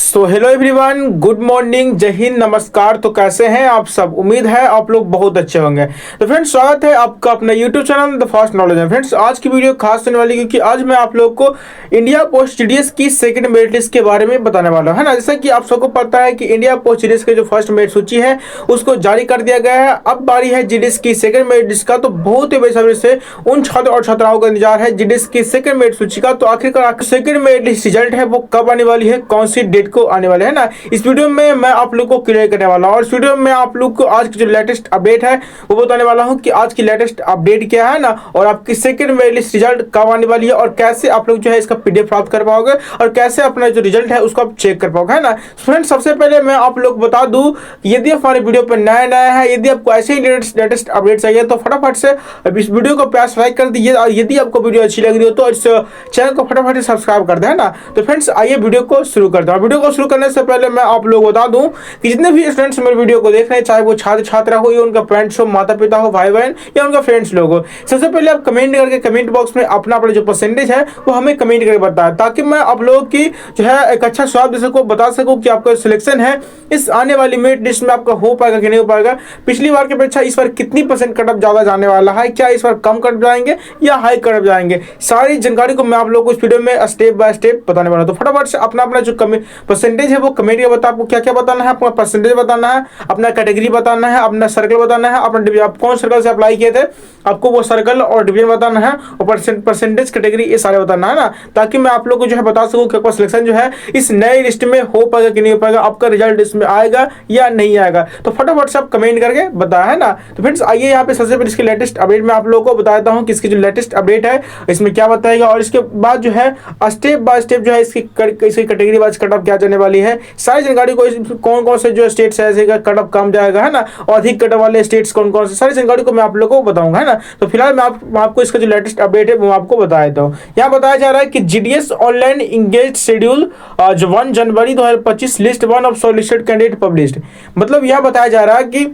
So hello everyone, good morning, जय हिंद, नमस्कार। तो कैसे हैं आप सब? उम्मीद है आप लोग बहुत अच्छे होंगे। तो फ्रेंड्स, स्वागत है आपका अपना YouTube channel the fast knowledge में। फ्रेंड्स, आज की वीडियो खास होने वाली क्योंकि आज मैं आप लोग को इंडिया पोस्ट जीडीएस की सेकंड मेरिट लिस्ट के बारे में बताने वाला हूं, है ना। जैसा कि आप सबको पता है कि इंडिया पोस्ट जीडीएस के जो फर्स्ट मेरिट सूची है उसको जारी कर दिया गया है। अब बारी है जीडीएस की सेकंड मेरिट लिस्ट का। तो बहुत ही बेसब्री से उन छात्र और छात्राओं का इंतजार है जीडीएस की सेकंड मेरिट सूची का। तो आखिरकार सेकंड मेरिट लिस्ट रिजल्ट है वो कब आने वाली है, कौन सी डेट को आने वाले है ना, इस वीडियो में मैं आप लोग को क्लियर करने वाला हूं। और इस वीडियो में आप लोग को आज की जो लेटेस्ट अपडेट है वो बताने वाला हूं कि आज की लेटेस्ट अपडेट क्या है ना, और आपकी सेकंड मेरिट लिस्ट रिजल्ट कब आने वाली है, और कैसे आप लोग जो है इसका पीडीएफ प्राप्त कर पाओगे, और कैसे अपना जो रिजल्ट है उसको आप चेक कर पाओगे, है ना। फ्रेंड्स, सबसे पहले मैं आप लोग बता दूं, यदि आप हमारे वीडियो पर नया है, यदि आपको ऐसे ही लेटेस्ट अपडेट चाहिए तो फटाफट से इस वीडियो को प्यास लाइक कर दीजिए, और यदि आपको वीडियो अच्छी लग रही हो तो इस चैनल को फटाफट से सब्सक्राइब कर दे, है ना। तो फ्रेंड्स, आइए वीडियो को शुरू करते हैं। वीडियो को शुरू करने से पहले मैं आप लोग बता दूं कि जितने भी स्टूडेंट्स मेरे वीडियो को देख रहे हैं, चाहे वो छात्र छात्रा हो या उनका पेरेंट्स हो, माता पिता हो, भाई बहन या उनका फ्रेंड्स लोग हो, सबसे पहले आप कमेंट करके कमेंट बॉक्स में अपना अपना जो परसेंटेज है वो हमें कमेंट करके बताएं, ताकि मैं आप लोगों की जो है एक अच्छा स्वाद दे सकूं, बता सकूं कि आपका सिलेक्शन है इस आने वाली मेरिट लिस्ट में आपका हो पाएगा कि नहीं हो पाएगा। पिछली बार की अपेक्षा इस बार कितनी परसेंट कट ऑफ ज्यादा जाने वाला है, क्या इस बार कम कट जाएंगे या हाई कट ऑफ जाएंगे, सारी जानकारी को मैं आप लोगों को इस वीडियो में स्टेप बाय स्टेप बताने वाला हूं। तो फटाफट से अपना अपना जो परसेंटेज है वो कमेंट करके बता, आपको क्या क्या बताना है, अपना परसेंटेज बताना है, अपना कैटेगरी बताना है, अपना सर्कल बताना है, अपना डिवीजन, आप कौन सर्कल से अप्लाई किए थे आपको वो सर्कल और डिवीजन बताना है, और परसेंटेज कैटेगरी ये सारे बताना है ना, ताकि मैं आप लोग को जो है बता सकूं कि आपका सिलेक्शन जो है इस नई लिस्ट में हो पाएगा कि नहीं हो पाएगा, आपका रिजल्ट इसमें आएगा या नहीं आएगा। तो फटाफट से आप कमेंट करके बताया, है ना। तो फ्रेंड्स, आइए यहाँ पे सबसे पहले इसकी लेटेस्ट अपडेट मैं आप लोगों को बता देता हूँ कि इसकी जो लेटेस्ट अपडेट है इसमें क्या बताएगा, और इसके बाद जो है स्टेप बाय स्टेप जो है इसकी कैटेगरी वाइज कट ऑफ क्या जाने वाली है, सारी जानकारी को कौन कौन से जो स्टेट्स है कट ऑफ कम जाएगा, है ना, और अधिक कट ऑफ वाले स्टेट्स कौन कौन से, सारी जानकारी को मैं आप लोगों को बताऊंगा, है ना। तो फिलहाल मैं आपको इसका जो लेटेस्ट अपडेट है वो आपको बता देता हूँ। यहाँ बताया जा रहा है कि जीडीएस ऑनलाइन इंगेज शेड्यूल जो 1 जनवरी 2025 list 1 of solicited candidate published. मतलब यह बताया जा रहा है कि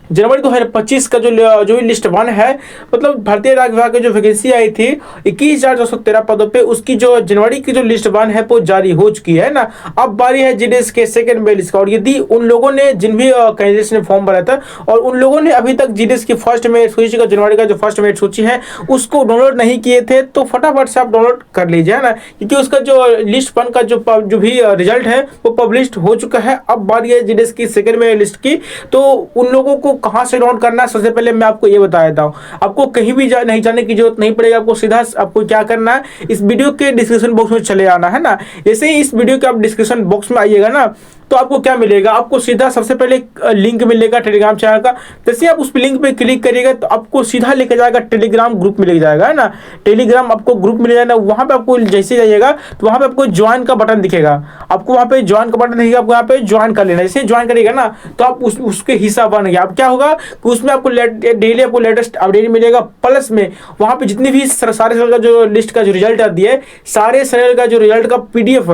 जनवरी 2025 का जो लिस्ट 1 है, मतलब भारतीय डाक विभाग की जो वैकेंसी आई थी 21,213 पदों पे, उसकी जो जनवरी की जो लिस्ट 1 है वो जारी हो चुकी है ना। अब बारी है जीडीएस के सेकंड मेरिट लिस्ट का, और यदि उन लोगों ने जिन भी कैंडिडेट्स ने फॉर्म भरा था और उन लोगों ने अभी तक जीडीएस की फर्स्ट मेरिट सूची का जनवरी का जो फर्स्ट मेरिट सूची है उसको डाउनलोड नहीं किए थे तो फटाफट से आप डाउनलोड कर लीजिए, है ना, क्योंकि उसका जो लिस्ट 1 का जो भी रिजल्ट है वो पब्लिश हो चुका है। अब बारी है जीडीएस की सेकंड मेरिट लिस्ट की, तो उन लोगों को कहां से डाउनलोड करना है सबसे पहले मैं आपको ये बता देता हूं। आपको कहीं भी नहीं जाने की जरूरत नहीं पड़ेगी, आपको सीधा आपको क्या करना है, इस वीडियो के डिस्क्रिप्शन बॉक्स में चले आना है ना। जैसे ही इस वीडियो के आप डिस्क्रिप्शन बॉक्स में आइएगा ना, तो आपको क्या मिलेगा, आपको सीधा सबसे पहले लिंक मिलेगा टेलीग्राम चैनल का। जैसे आप उस लिंक पे क्लिक करिएगा तो आपको सीधा लेके जाएगा टेलीग्राम ग्रुप में लेके जाएगा, है ना। टेलीग्राम आपको ग्रुप मिल जाएगा, वहां पे आपको जैसे जाइएगा तो वहां पे आपको ज्वाइन का बटन दिखेगा, आपको वहां पे ज्वाइन का बटन दिखेगा, आपको यहाँ पे ज्वाइन कर लेना। जैसे ज्वाइन करिएगा ना तो आप उसके हिस्सा बन गया। अब क्या होगा कि उसमें आपको डेली आपको लेटेस्ट अपडेट मिलेगा, प्लस में वहां पे जितनी भी सारे साल का जो लिस्ट का जो रिजल्ट आती है, सारे साल का जो रिजल्ट का पीडीएफ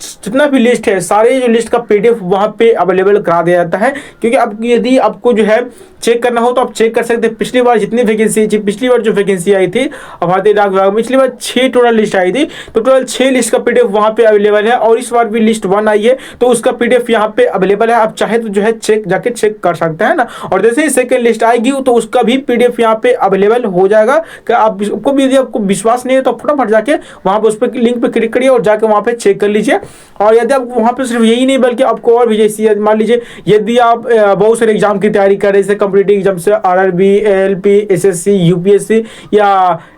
जितना भी लिस्ट है, सारे जो लिस्ट का पीडीएफ वहां पे अवेलेबल करा दिया जाता है। क्योंकि अब यदि आपको जो है चेक करना हो तो आप चेक कर सकते हैं। पिछली बार जितनी वैकेंसी, पिछली बार जो वैकेंसी आई थी भारतीय डाक विभाग में, पिछली बार 6 टोटल लिस्ट आई थी, तो टोटल 6 लिस्ट का पीडीएफ वहां पे अवेलेबल है। और इस बार भी लिस्ट 1 आई है तो उसका पीडीएफ यहाँ पे अवेलेबल है, आप चाहे तो जो है जाके चेक कर सकते हैं ना। और जैसे ही सेकंड लिस्ट आएगी तो उसका भी पीडीएफ यहाँ पे अवेलेबल हो जाएगा। आपको भी यदि आपको विश्वास नहीं है तो फटाफट जाके वहां पर उस पर लिंक पे क्लिक करिए और जाके वहां पे चेक कर लीजिए। और यदि आप वहां पे सिर्फ यही नहीं बल्कि आपको और भी, जैसे मान लीजिए यदि आप बहुत सारे एग्जाम की तैयारी कर रहे हैं, जैसे कॉम्पिटिटिव एग्जाम से आरआरबी, एएलपी, एसएससी, यूपीएससी या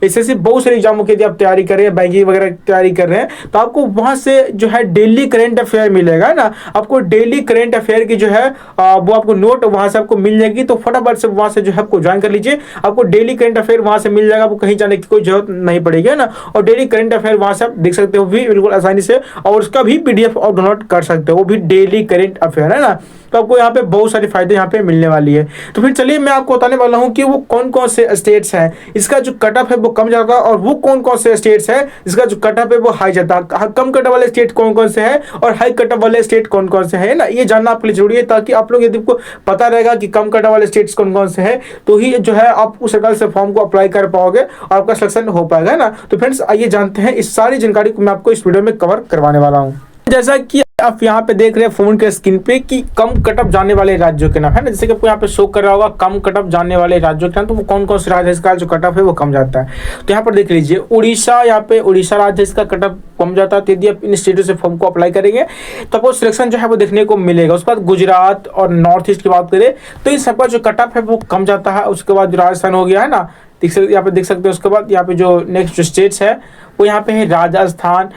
एसएससी, बहुत सारे एग्जामों की यदि आप तैयारी कर रहे हैं, बैंकिंग वगैरह की तैयारी कर रहे हैं, तो आपको वहां से जो है डेली करंट अफेयर मिलेगा ना। आपको डेली करंट अफेयर की जो है वो आपको नोट वहां से आपको मिल जाएगी। तो फटाफट से वहां से जो है आपको ज्वाइन कर लीजिए, आपको डेली करंट अफेयर वहां से मिल जाएगा, आपको कहीं जाने की कोई जरूरत नहीं पड़ेगी ना। और डेली करंट अफेयर वहां से आप देख सकते हो भी बिल्कुल आसानी से, और उसका भी पीडीएफ आप डाउनलोड कर सकते हो, वो भी डेली करंट अफेयर, है ना। तो आपको यहाँ पे बहुत सारे फायदे यहाँ पे मिलने वाली है। तो फिर चलिए मैं आपको बताने वाला हूँ कि वो कौन कौन से स्टेट्स हैं, इसका जो कट ऑफ है वो कम जाता है, और वो कौन कौन से स्टेट्स हैं इसका जो कट ऑफ है वो हाई जाता है। कम कट ऑफ वाले स्टेट कौन कौन से हैं और हाई कट ऑफ वाले स्टेट कौन कौन से हैं ना, ये जानना आपके लिए जरूरी है, ताकि आप लोग यदि आपको पता रहेगा कि कम कट ऑफ वाले स्टेट्स कौन कौन से हैं तो ही जो है आप उस सरकार से फॉर्म को अप्लाई कर पाओगे और आपका सिलेक्शन हो पाएगा ना। तो फ्रेंड्स, आइए जानते हैं इस सारी जानकारी को मैं आपको इस वीडियो में कवर करवाने वाला हूँ। जैसा कि आप यहाँ पे देख रहे हैं फोन के स्क्रीन पे कि कम कटअप जाने वाले राज्यों के नाम है ना, जैसे कि आपको यहाँ पे शो कर रहा होगा कम कटअप जाने वाले राज्यों के नाम। तो वो कौन कौन से राज्य है इसका जो कटअप है वो कम जाता है। तो यहाँ पर देख लीजिए उड़ीसा, यहाँ पे उड़ीसा राज्य इसका कटअप कम जाता है। तो यदि आप इन स्टेटों से फॉर्म को अप्लाई करेंगे तो आपको सिलेक्शन जो है वो देखने को मिलेगा। उसके बाद गुजरात और नॉर्थ ईस्ट की बात करें तो इन सबका जो कटअप है वो कम जाता है। उसके बाद जो राजस्थान हो गया है ना, यहाँ पे देख सकते हैं। उसके बाद यहाँ पे जो नेक्स्ट जो स्टेट्स है वो यहाँ पे है राजस्थान,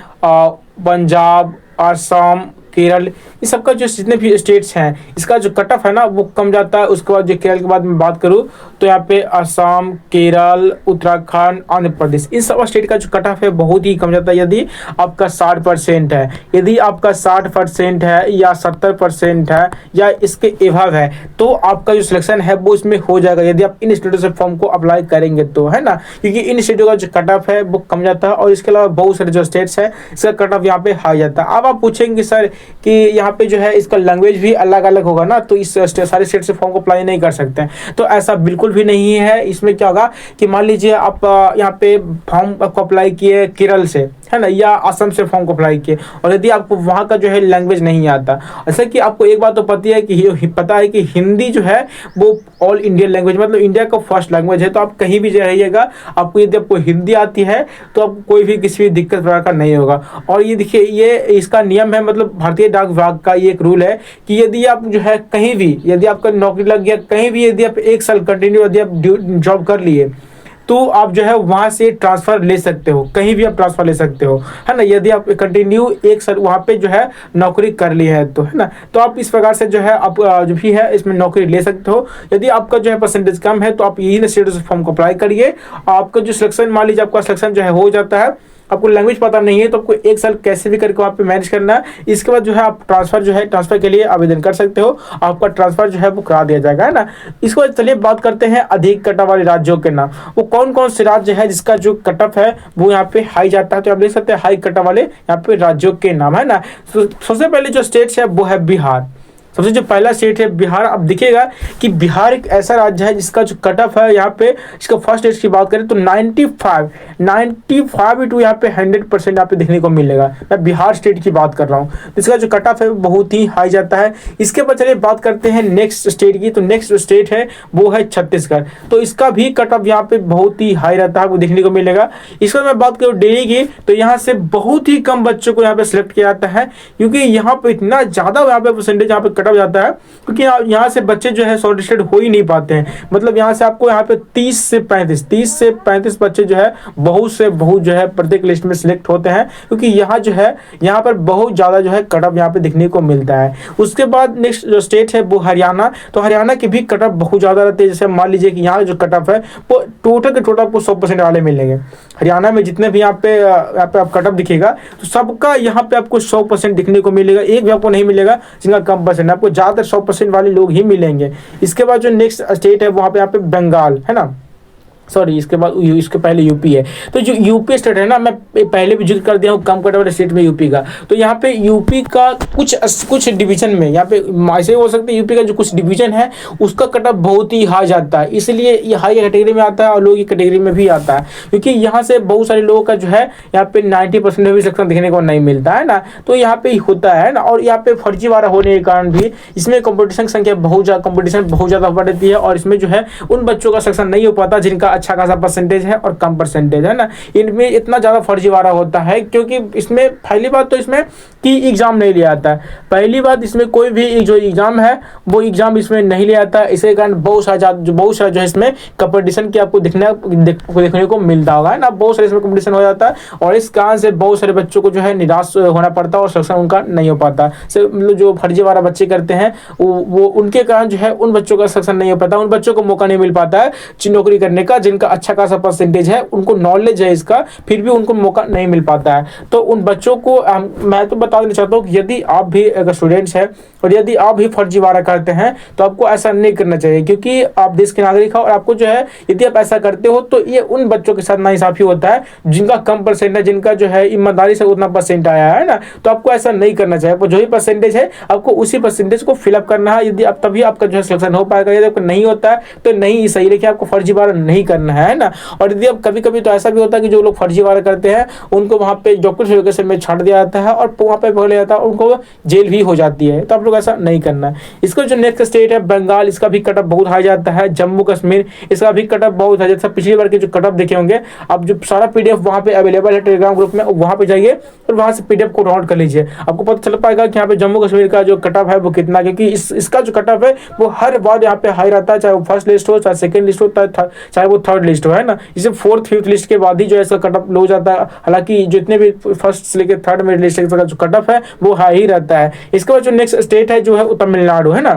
पंजाब, असम, केरल, इस सबका जो जितने भी स्टेट्स हैं इसका जो कटअप है ना वो कम जाता है। उसके बाद जो केरल के बाद में बात करूँ तो यहाँ पे असम, केरल, उत्तराखंड, आंध्र प्रदेश, इन सब स्टेट का जो कटअप है बहुत ही कम जाता है। यदि आपका 60% है, यदि आपका 60% है या 70% है या इसके एवव है तो आपका जो सिलेक्शन है वो इसमें हो जाएगा, यदि आप इन स्टेटों से फॉर्म को अप्लाई करेंगे तो, है ना, क्योंकि इन स्टेटों का जो कटअप है वो कम जाता है। और इसके अलावा बहुत सारे जो स्टेट्स है इसका कटअप यहाँ पे हाई जाता है। अब आप पूछेंगे सर कि यहाँ पे जो है इसका लैंग्वेज भी अलग अलग होगा ना, तो इस सारे स्टेट से फॉर्म को अप्लाई नहीं कर सकते हैं। तो ऐसा बिल्कुल भी नहीं है। इसमें क्या होगा कि मान लीजिए आप यहाँ पे फॉर्म को अप्लाई किए केरल से, है ना, या असम से फॉर्म को अप्लाई किए, और यदि आपको वहाँ का जो है लैंग्वेज नहीं आता, ऐसा कि आपको एक बात तो पता है कि हिंदी जो है वो ऑल इंडियन लैंग्वेज, मतलब इंडिया का फर्स्ट लैंग्वेज है। तो आप कहीं भी रहिएगा, आपको यदि आपको हिंदी आती है तो आपको कोई भी किसी भी दिक्कत प्रकार का नहीं होगा। और ये देखिए, ये इसका नियम है, मतलब भारतीय डाक विभाग का ये एक रूल है कि यदि आप जो है कहीं भी, यदि आपका नौकरी लग गया कहीं भी, यदि आप 1 साल कंटिन्यू यदि आप जॉब कर लिए तो आप जो है वहाँ से ट्रांसफ़र ले सकते हो, कहीं भी आप ट्रांसफ़र ले सकते हो, है ना, यदि आप कंटिन्यू 1 साल वहाँ पे जो है नौकरी कर ली है तो, है ना। तो आप इस प्रकार से जो है आप जो भी है इसमें नौकरी ले सकते हो। यदि आपका जो है परसेंटेज कम है तो आप यही स्टेट से फॉर्म को अप्लाई करिए। आपका जो सिलेक्शन, मान लीजिए आपका सिलेक्शन जो है हो जाता है, आपको लैंग्वेज पता नहीं है तो आपको 1 साल कैसे भी करके वहाँ पे मैनेज करना है। इसके बाद जो है आप ट्रांसफ़र के लिए आवेदन कर सकते हो, आपका ट्रांसफ़र जो है वो करा दिया जाएगा, है ना। इसके बाद चलिए बात करते हैं अधिक कटअप वाले राज्यों के नाम। वो कौन कौन से राज्य है जिसका जो कटअप है वो यहाँ पे हाई जाता है। तो आप देख सकते हैं हाई कटअप वाले यहाँ पे राज्यों के नाम, है ना। सबसे पहले जो स्टेट्स है वो है बिहार। सबसे जो पहला स्टेट है बिहार। अब दिखेगा कि बिहार एक ऐसा राज्य है जिसका जो कटअप है यहाँ पे, इसका फर्स्ट स्टेट की बात करें तो 95 टू यहाँ पे 100% यहाँ पे देखने को मिलेगा। मैं बिहार स्टेट की बात कर रहा हूँ, इसका जो कटअप है बहुत ही हाई जाता है। इसके बाद चलिए बात करते हैं नेक्स्ट स्टेट की। तो नेक्स्ट स्टेट है वो है छत्तीसगढ़। तो इसका भी कटअप यहाँ पे बहुत ही हाई रहता है, वो देखने को मिलेगा। इसके बाद मैं बात करूँ दिल्ली की, तो यहाँ से बहुत ही कम बच्चों को यहाँ पे सिलेक्ट किया जाता है, क्योंकि यहाँ पे इतना ज़्यादा यहाँ पे परसेंटेज यहाँ पे कटअप जाता है, क्योंकि यहाँ से बच्चे जो है शॉर्टलिस्टेड हो ही नहीं पाते हैं। मतलब यहाँ से आपको यहाँ पे 30 से 35 बच्चे जो है बहुत से बहुत जो है प्रत्येक लिस्ट में सिलेक्ट होते हैं, क्योंकि यहाँ जो है यहाँ पर बहुत ज़्यादा जो है कटअप यहाँ पे देखने को मिलता है। उसके बाद नेक्स्ट जो स्टेट है वो हरियाणा। तो हरियाणा की भी कटअप बहुत ज़्यादा रहते हैं। जैसे मान लीजिए कि यहाँ जो कटअप है वो टोटल के टोटल आपको 100% वाले मिलेंगे। हरियाणा में जितने भी यहाँ पे आप कटअप दिखेगा तो सबका यहाँ पे आपको 100% दिखने को मिलेगा। एक भी आपको नहीं मिलेगा जिनका कम परसेंट, आपको ज़्यादातर 100% वाले लोग ही मिलेंगे। इसके बाद जो नेक्स्ट स्टेट है वहाँ पे यहाँ पे बंगाल, है ना, सॉरी इसके बाद इसके पहले यूपी है। तो जो यूपी स्टेट है ना, मैं पहले भी जिक्र कर दिया हूँ कम कटअप वाले स्टेट में यूपी का। तो यहाँ पे यूपी का कुछ डिवीजन में यहाँ पे ऐसे हो सकते हैं, यूपी का जो कुछ डिवीजन है उसका कटअप बहुत ही हाई जाता है, इसलिए ये हाई कैटेगरी में आता है और लो की कैटेगरी में भी आता है, क्योंकि यहाँ से बहुत सारे लोगों का जो है यहाँ पे 90% भी सिलेक्शन देखने को नहीं मिलता है ना। तो यहाँ पे होता है ना, और यहाँ पे फर्जीवाड़ा होने के कारण भी इसमें कंपटीशन संख्या बहुत ज़्यादा बढ़ जाती है, और इसमें जो है उन बच्चों का सिलेक्शन नहीं हो पाता जिनका अच्छा खासा परसेंटेज है और कम परसेंटेज है ना। इनमें इतना ज़्यादा फर्जीवाड़ा होता है क्योंकि इसमें पहली बात तो इसमें की एग्ज़ाम नहीं लिया जाता है। पहली बात इसमें कोई भी जो एग्ज़ाम है वो एग्ज़ाम इसमें नहीं लिया जाता है। इसी कारण बहुत सारा जो है इसमें कंपटीशन की आपको देखने को मिलता होगा, है ना। बहुत सारे इसमें कंपटीशन हो जाता है और इस कारण से बहुत सारे बच्चों को जो है निराश होना पड़ता है और सिलेक्शन उनका नहीं हो पाता। मतलब जो फर्जीवाड़ा बच्चे करते हैं वो उनके कारण जो है उन बच्चों का सिलेक्शन नहीं हो पाता, उन बच्चों को मौका नहीं मिल पाता है नौकरी करने का जिनका अच्छा खासा परसेंटेज है, उनको नॉलेज है इसका, फिर भी उनको मौका नहीं मिल पाता है। तो उन बच्चों को मैं तो बता देना चाहता हूँ कि यदि आप भी अगर स्टूडेंट्स हैं और यदि आप भी फर्जीवाड़ा करते हैं तो आपको ऐसा नहीं करना चाहिए, क्योंकि आप देश के नागरिक हो और आपको जो है यदि आप ऐसा करते हो तो ये उन बच्चों के साथ नाइंसाफी होता है जिनका कम परसेंट है, जिनका जो है ईमानदारी से उतना परसेंट आया है ना। तो आपको ऐसा नहीं करना चाहिए। आपको जो ही परसेंटेज है आपको उसी परसेंटेज को फिलअप करना है। यदि आप तभी आपका जो है सिलेक्शन हो पाएगा, यदि आपको नहीं होता है तो नहीं सही। लेकिन आपको फर्जीवाड़ा नहीं करना है ना। और यदि अब कभी कभी तो ऐसा भी होता है कि जो लोग फर्जीवाड़ा करते हैं उनको वहाँ पे डॉक्यूमेंट वेरिफिकेशन में छाट दिया जाता है और वहाँ पे पकड़ लिया जाता है, उनको जेल भी हो जाती है। तो आप लोग ऐसा नहीं करना है। इसका जो नेक्स्ट स्टेट है बंगाल, इसका भी कट ऑफ बहुत हाई जाता है। जम्मू कश्मीर, इसका भी कट ऑफ बहुत है। जैसे पिछली बार के जो कट ऑफ देखे होंगे, अब जो सारा पीडीएफ वहाँ पे अवेलेबल है टेलीग्राम ग्रुप में, वहाँ पे जाइए और वहाँ से पीडीएफ को डाउनलोड कर लीजिए। आपको पता चल पाएगा कि यहाँ पे जम्मू कश्मीर का जो कट ऑफ है वो कितना, क्योंकि इसका जो कट ऑफ है वो हर बार यहाँ पे हाई रहता है, चाहे वो फर्स्ट लिस्ट हो, चाहे सेकंड लिस्ट हो, चाहे वो थर्ड लिस्ट हो, है ना। इसे फोर्थ फिफ्थ लिस्ट के बाद ही जो है इसका कट ऑफ लो जाता है। हालांकि जितने भी फर्स्ट से लेकर थर्ड में लिस्ट का जो कट ऑफ है वो हाई ही रहता है। इसके बाद जो नेक्स्ट स्टेट है जो है तमिलनाडु, है ना।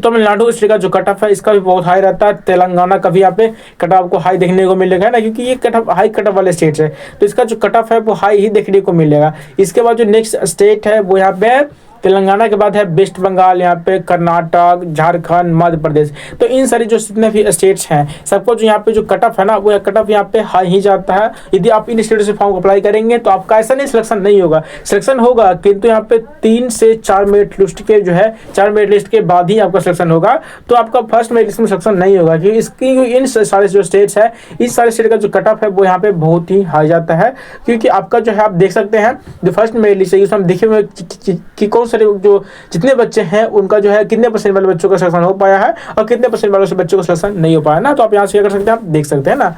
तमिलनाडु स्टेट का जो कट ऑफ है इसका भी बहुत हाई रहता है। तेलंगाना का भी यहाँ पे कट ऑफ को हाई देखने को मिलेगा, है ना, क्योंकि ये cut off high cut off वाले स्टेट्स है, तो इसका जो कट ऑफ है वो हाई ही देखने को मिलेगा। इसके बाद जो नेक्स्ट स्टेट है वो यहाँ पे तेलंगाना के बाद है वेस्ट बंगाल, यहाँ पे कर्नाटक, झारखंड, मध्य प्रदेश। तो इन सारी जो जितने भी स्टेट्स हैं सबको जो यहाँ पे जो कट ऑफ है ना वो कट ऑफ यहाँ पे हाई ही जाता है। यदि आप इन स्टेट से फॉर्म अप्लाई करेंगे तो आपका ऐसा नहीं सिलेक्शन नहीं होगा, सिलेक्शन होगा, किंतु यहाँ पे 3 से 4 मेरिट लिस्ट के जो है 4 मेरिट लिस्ट के बाद ही आपका सिलेक्शन होगा। तो आपका फर्स्ट मेरिट लिस्ट में सिलेक्शन नहीं होगा, क्योंकि इसकी इन सारे जो स्टेट्स है इस सारे स्टेट का जो कट ऑफ है वो यहाँ पे बहुत ही हाई जाता है। क्योंकि आपका जो है आप देख सकते हैं जो फर्स्ट मेरिट लिस्ट है उसमें हम देखे हुए कि कौन सारे जो जितने बच्चे हैं उनका जो है कितने परसेंट वाले बच्चों का सिलेक्शन हो पाया है और कितने परसेंट वाले बच्चों का सिलेक्शन नहीं हो पाया ना। तो आप यहाँ से क्या कर सकते हैं, आप देख सकते हैं ना।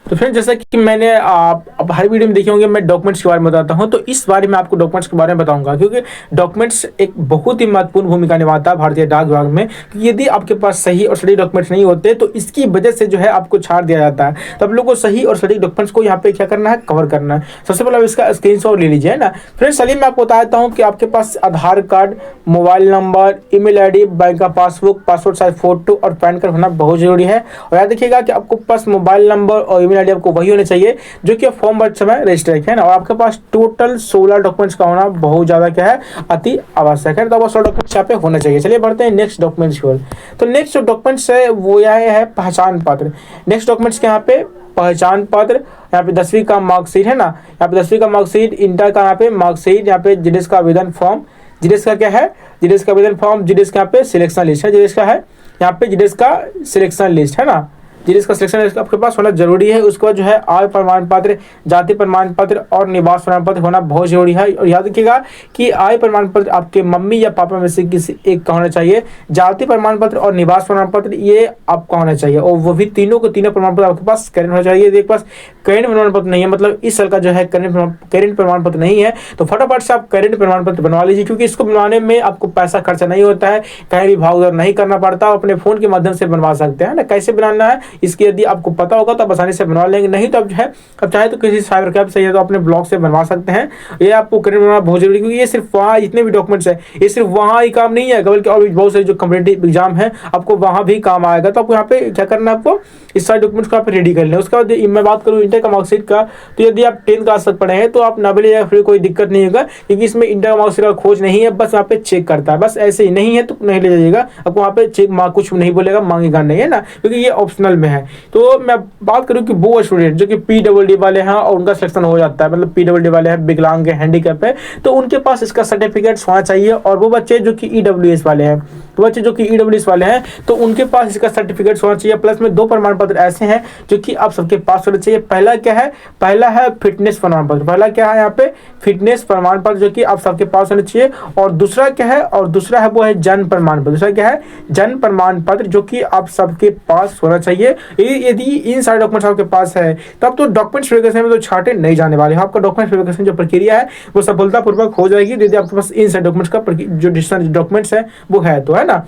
तो फ्रेंड जैसा कि मैंने आप हर वीडियो में देखे होंगे मैं डॉक्यूमेंट्स के बारे में बताता हूं, तो इस बारे में आपको डॉक्यूमेंट्स के बारे में बताऊंगा, क्योंकि डॉक्यूमेंट्स एक बहुत ही महत्वपूर्ण भूमिका निभाता है भारतीय डाक विभाग में। यदि आपके पास सही और सटीक डॉक्यूमेंट्स नहीं होते तो इसकी वजह से जो है आपको छाड़ दिया जाता है। तो आप लोग को सही और सटीक डॉक्यूमेंट्स को यहाँ पे क्या करना है, कवर करना है। सबसे पहले इसका स्क्रीनशॉट ले लीजिए ना। फ्रेंड्स चलिए मैं आपको बताता हूँ कि आपके पास Aadhaar card, mobile number, email ID, bank का पासबुक, पासपोर्ट साइज फोटो और पैन कार्ड होना बहुत जरूरी है। और याद रखिएगा कि आपको पास मोबाइल नंबर और ईमेल आईडी आपको वही होने चाहिए जो कि फॉर्म भरते समय रजिस्टर है ना। और आपके पास टोटल 16 डॉक्यूमेंट्स का होना बहुत ज्यादा क्या है, अति आवश्यक है। तो आप 16 डॉक्यूमेंट्स यहाँ पे होने चाहिए। चलिए बढ़ते हैं नेक्स्ट डॉक्यूमेंट्स की ओर। तो नेक्स्ट जो डॉक्यूमेंट्स है वो यह है पहचान पत्र। नेक्स्ट डॉक्यूमेंट्स के यहाँ पे पहचान पत्र, यहाँ पे 10वीं का मार्कशीट है ना, यहाँ पे 10वीं का मार्कशीट, इंटर का यहाँ पे मार्कशीट, यहाँ पे जीडीएस का आवेदन फॉर्म, जीडीएस का क्या है, जीडीएस का आवेदन फॉर्म, जीडीएस का यहाँ पे सिलेक्शन लिस्ट है, जीडीएस का है यहाँ पे जीडीएस का सिलेक्शन लिस्ट है ना। जीडीएस का सिलेक्शन लिस्ट आपके पास होना जरूरी है। उसके बाद जो है आय प्रमाण पत्र, जाति प्रमाण पत्र और निवास प्रमाण पत्र होना बहुत जरूरी है। और याद रखिएगा कि आय प्रमाण पत्र आपके मम्मी या पापा में से किसी एक का होना चाहिए। जाति प्रमाण पत्र और निवास प्रमाण पत्र ये आपका होना चाहिए, और वो भी तीनों प्रमाण पत्र आपके पास करेंट होना चाहिए। यदि पास करेंट प्रमाण पत्र नहीं है, मतलब इस साल का जो है करेंट प्रमाण पत्र नहीं है, तो फटाफट से आप करेंट प्रमाण पत्र बनवा लीजिए, क्योंकि इसको बनवाने में आपको पैसा खर्चा नहीं होता है, कहीं भी भाग दौड़ नहीं करना पड़ता, अपने फोन के माध्यम से बनवा सकते हैं ना। कैसे बनाना है इसकी यदि आपको पता होगा तो आप आसानी से बनवा लेंगे, नहीं तो आप जो है अब चाहे तो किसी साइबर कैफ से या तो अपने ब्लॉग से बनवा सकते हैं। ये आपको करेंट बनवाना बहुत जरूरी है, क्योंकि ये सिर्फ वहाँ जितने भी डॉक्यूमेंट्स है ये सिर्फ वहाँ ही काम नहीं है, बल्कि और भी बहुत सारे जो कॉम्पिटिटिव एग्जाम है आपको वहाँ भी काम आएगा। तो आपको यहाँ पे क्या करना है, आपको इस सारे डॉक्यूमेंट्स को आप रेडी कर लें। उसके बाद मैं बात करूँ इंटर का मार्कशीट का, तो यदि आप 10th क्लास तक पढ़े हैं तो आप ना या फिर कोई दिक्कत नहीं होगा, क्योंकि इसमें इंटर का मार्कशीट का खोज नहीं है, बस यहाँ पे चेक करता है, बस ऐसे ही नहीं है तो नहीं ले जाइएगा, आपको वहाँ पे चेक कुछ नहीं बोलेगा, मांगेगा नहीं, है ना, क्योंकि ये ऑप्शनल में है। तो मैं बात करूं कि वो स्टूडेंट जो कि पीडब्ल्यूडी वाले हैं और उनका सिलेक्शन हो जाता है, मतलब पीडब्ल्यूडी वाले हैं, विकलांग है, हैंडीकैप है, तो उनके पास इसका सर्टिफिकेट होना चाहिए। और वो बच्चे जो कि ईडब्ल्यूएस वाले हैं, तो बच्चे जो कि ईडब्ल्यूएस वाले हैं तो उनके पास इसका सर्टिफिकेट होना चाहिए। प्लस में 2 प्रमाण पत्र ऐसे हैं जो कि आप सबके पास होने चाहिए। पहला क्या है, पहला है फिटनेस प्रमाण पत्र, पहला क्या है यहाँ पे फिटनेस प्रमाण पत्र जो कि आप सबके पास होने चाहिए। और दूसरा क्या है, और दूसरा है वो है जन्म प्रमाण पत्र, दूसरा क्या है जन्म प्रमाण पत्र जो कि आप सबके पास होना चाहिए। यदि इन सारे डॉक्यूमेंट्स आपके पास है तब तो डॉक्यूमेंट्स वेरिफिकेशन में तो छाटे नहीं जाने वाले हैं। आपका डॉक्यूमेंट्स वेरिफिकेशन जो प्रक्रिया है वो सफलतापूर्वक हो जाएगी यदि आपके पास इन सारे डॉक्यूमेंट्स का जो डिजिटल डॉक्यूमेंट्स है वो है तो, है ना।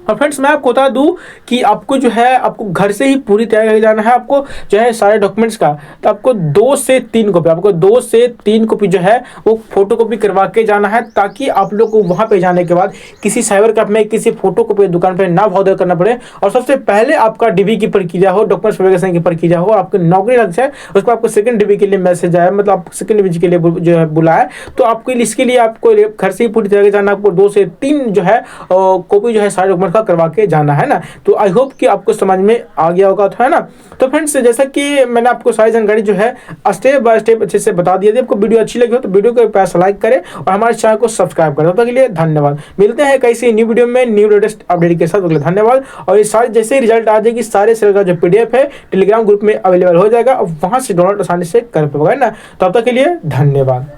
और फ्रेंड्स मैं आपको बता दूं कि आपको जो है आपको घर से ही पूरी तैयारी करके जाना है। आपको जो है सारे डॉक्यूमेंट्स का तो आपको 2 से 3 कॉपी, आपको 2 से 3 कॉपी जो है वो फोटो कॉपी करवा के जाना है, ताकि आप लोग को वहां पे जाने के बाद किसी साइबर कैफ में किसी फोटो कॉपी दुकान पर ना भाव करना पड़े। और सबसे पहले आपका डीबी की प्रक्रिया हो, डॉक्यूमेंट्स वेरिफिकेशन की प्रक्रिया हो, आपकी नौकरी लग जाए, उसको आपको सेकंड डीबी के लिए मैसेज आए, मतलब आप सेकंड डीबी के लिए जो है बुलाए, तो आपको इसके लिए आपको घर से ही पूरी तैयारी जाना। आपको 2 से 3 जो है कॉपी जो है सारे डॉक्यूमेंट दाखिला करवा के जाना है ना। तो आई होप कि आपको समझ में आ गया होगा, तो है ना। तो फ्रेंड्स जैसा कि मैंने आपको सारी जानकारी जो है स्टेप बाय स्टेप अच्छे से बता दिया। आपको वीडियो अच्छी लगी हो तो वीडियो को प्यार लाइक करें और हमारे चैनल को सब्सक्राइब करें। तब तक के लिए धन्यवाद। मिलते हैं कैसी न्यू वीडियो में न्यू लेटेस्ट अपडेट के साथ। धन्यवाद। और ये सारे जैसे ही रिजल्ट आ जाएगी सारे सेल का जो PDF है टेलीग्राम ग्रुप में अवेलेबल हो जाएगा और वहां से डाउनलोड आसानी से कर पाएगा ना। तब तक के लिए धन्यवाद।